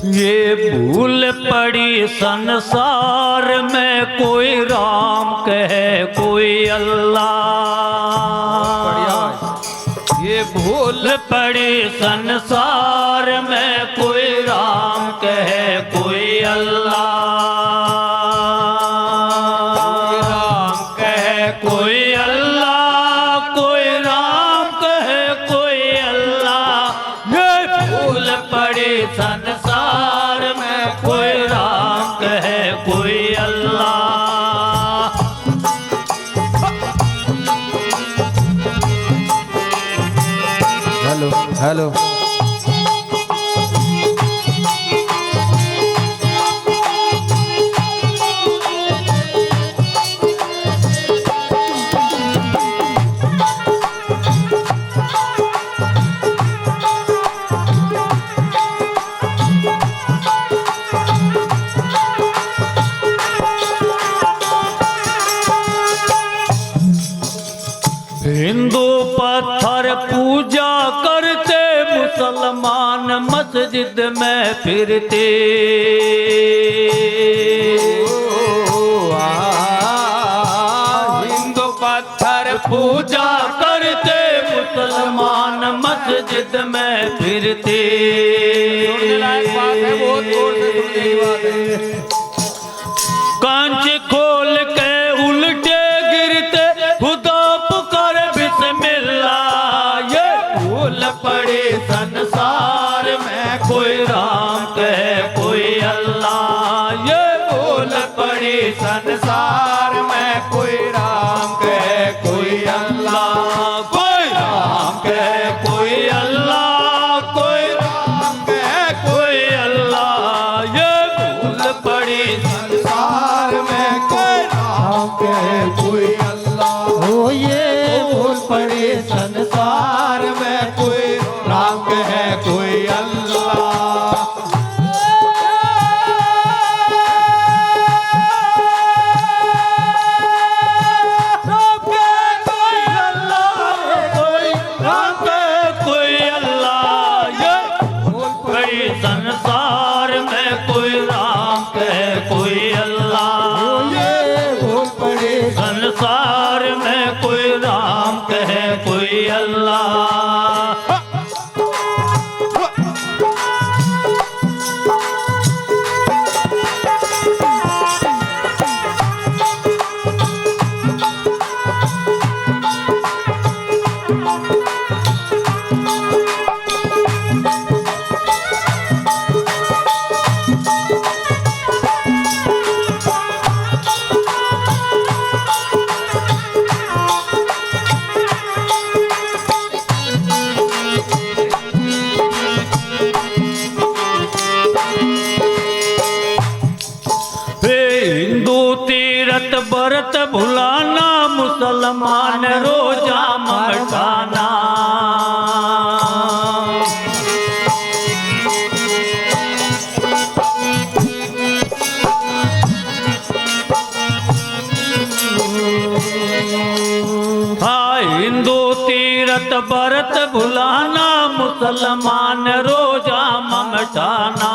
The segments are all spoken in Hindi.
ये भूल पड़ी संसार में, कोई राम कहे कोई अल्लाह। ये भूल पड़ी संसार में, कोई राम कहे कोई अल्लाह। राम कहे कोई अल्लाह, कोई राम कहे कोई अल्लाह। ये भूल पड़ी संसार में, कोई राम कहे कोई अल्लाह। हेलो हेलो हिंदू पत्थर पूजा करते, मुसलमान मस्जिद में फिरते। हिंदू पत्थर पूजा करते, मुसलमान मस्जिद में फिरते। कांच खोल के उल्टे गिरते, खुदा पुकार बिस्मिल्लाह। ये भूल पड़े संसार में, कोई राम कहे कोई अल्लाह। ये भूल पड़े संसार में, कोई राम कहे कोई अल्लाह। कोई राम कहे कोई अल्लाह, कोई राम कहे कोई अल्लाह। ये भूल पड़ी संसार में, कोई राम कहे कोई अल्लाह। ओ ये भूल पड़ी संसार में, कोई राम कहे कोई अल्लाह। राम कहे कोई अल्लाह, कोई राम कहे कोई अल्लाह। ये भूल पड़ी संसार में, कोई राम कहे कोई अल्लाह। ये भूल पड़ी संसार में, कोई राम कहे कोई अल्लाह। तीरथ व्रत भुलाना, मुसलमान रोजा मटाना। हिंदू तीरथ व्रत भुलाना, मुसलमान रोजा मटाना।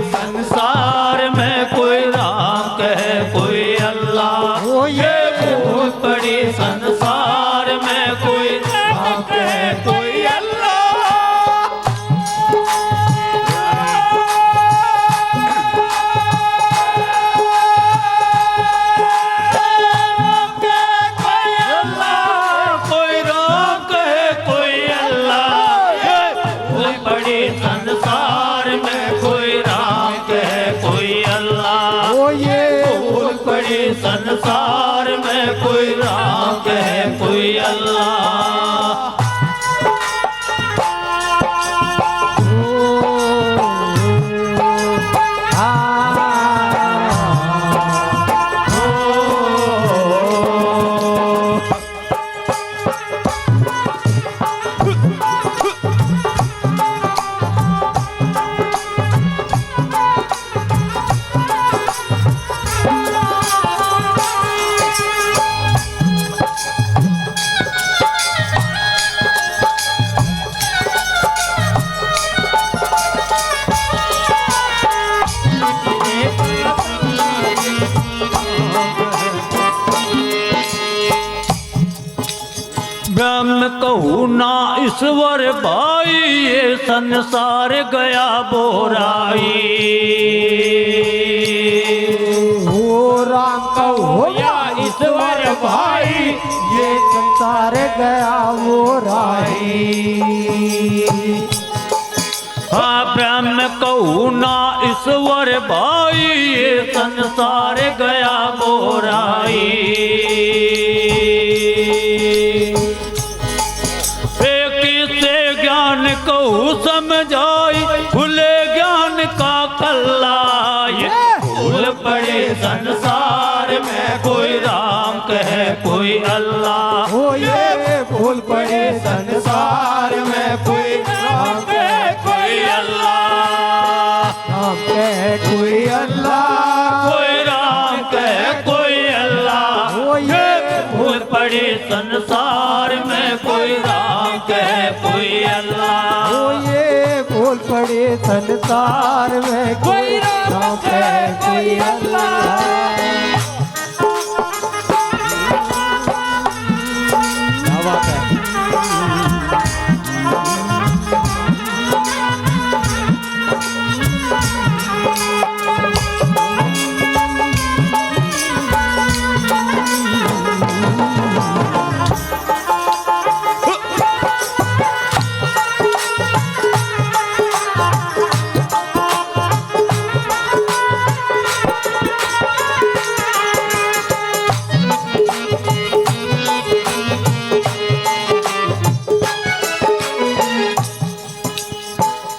संसार में, कोई राम कहे कोई अल्लाह। ये भूल पड़ी संसार में, कोई राम कहे कोई अल्लाह। कोई राम कहे कोई अल्लाह। ये भूल पड़ी संसार में, कोई राम कहे कोई अल्लाह। ओ ये भूल पड़ी संसार में, कोई राम कहे कोई अल्लाह। कहूँ ना ईश्वर भाई ये संसार गया बोराई। हो राम कहो या ईश्वर भाई ये संसार गया वो राही। हाँ ब्रह्म कहूँ ना ईश्वर भाई ये संसार गया बोराई। एक से ज्ञान कहूँ समझाई खुले ज्ञान का कल्ला। ये भूल पड़े संसार में कोई राम कहे कोई अल्लाह। हो ये भूल पड़े संसार में कोई राम कहे कोई अल्लाह, राम कहे कोई अल्लाह। कोई राम कहे कोई अल्लाह। हो ये भूल पड़ी संसार में कोई राम कहे कोई अल्लाह। हो ये भूल पड़े संसार में कोई राम कहे कोई अल्लाह। क्या बात है।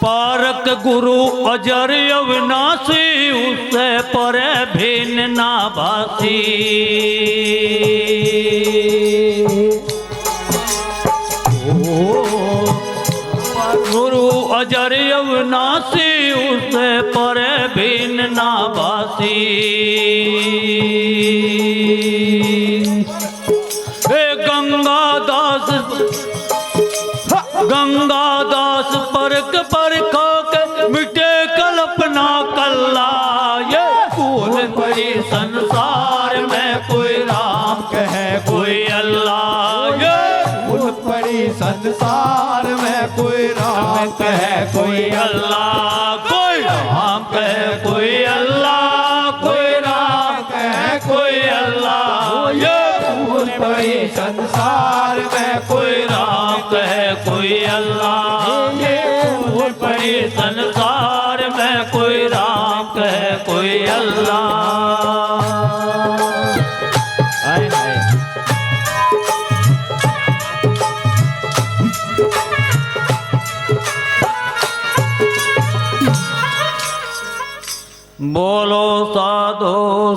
पारक गुरु अजर अविनाशी उससे परे भिन्न ना भासी। गुरु अजर अविनाशी उससे परे भिन्न ना भासी। हे गंगादास गंगादास परख परखो के मिटे कल्पना कल्ला। ये भूल पड़ी संसार में कोई राम कहे कोई अल्लाह। ये भूल पड़ी संसार में कोई राम कहे कोई अल्लाह, कोई राम कहे कोई अल्लाह, कोई राम कहे कोई अल्लाह। ये भूल पड़ी संसार में कोई राम कहे कोई अल्लाह। ये भूल पड़ी संसार में कोई राम कहे कोई अल्लाह। हाय हाय। बोलो साधो